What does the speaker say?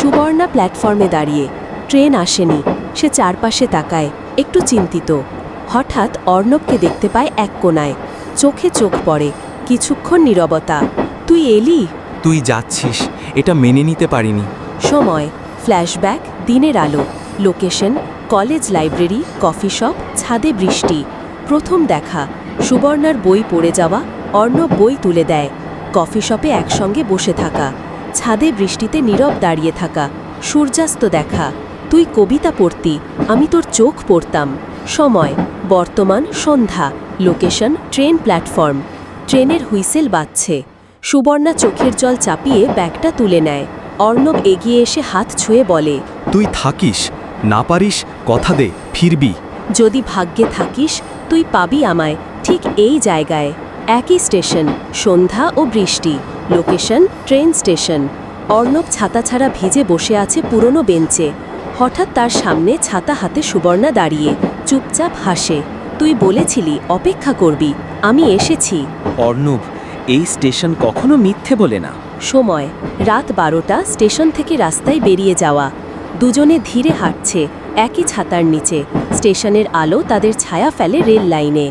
সুবর্ণা প্ল্যাটফর্মে দাঁড়িয়ে। ট্রেন আসেনি। সে চারপাশে তাকায়, একটু চিন্তিত। হঠাৎ অর্ণবকে দেখতে পায় এক কোণায়। চোখে চোখ পড়ে, কিছুক্ষণ নীরবতা। তুই এলি? তুই যাচ্ছিস, এটা মেনে নিতে পারিনি। সময়, ফ্ল্যাশব্যাক, দিনের আলো। Location, college library, coffee shop, ছাদে বৃষ্টি। প্রথম দেখা, সুবর্ণার বই পড়ে যাওয়া, অর্ণব বই তুলে দেয়। কফি শপে একসঙ্গে বসে থাকা, ছাদে বৃষ্টিতে নীরব দাঁড়িয়ে থাকা, সূর্যাস্ত দেখা। তুই কবিতা পড়তি, আমি তোর চোখ পড়তাম। সময়, বর্তমান, সন্ধ্যা। Location, train platform. ট্রেনের হুইসেল বাজছে। সুবর্ণা চোখের জল চাপিয়ে ব্যাগটা তুলে নেয়। অর্ণব এগিয়ে এসে হাত ছুঁয়ে বলে, তুই থাকিস, না পারিস কথা দে, ফিরবি। যদি ভাগ্যে থাকিস তুই পাবি আমায় ঠিক এই জায়গায়। একই স্টেশন, সন্ধ্যা ও বৃষ্টি। Location, train station. অর্ণব ছাতা ছাড়া ভিজে বসে আছে পুরনো বেঞ্চে। হঠাৎ তার সামনে ছাতা হাতে সুবর্ণা দাঁড়িয়ে চুপচাপ হাসে। তুই বলেছিলি অপেক্ষা করবি, আমি এসেছি। অর্ণব, এই স্টেশন কখনো মিথ্যে বলে না। সময়, রাত 12টা। স্টেশন থেকে রাস্তায় বেরিয়ে যাওয়া। দুজনে ধীরে হাঁটছে, একই ছাতার নিচে। স্টেশনের আলো তাদের ছায়া ফেলে রেল লাইনে।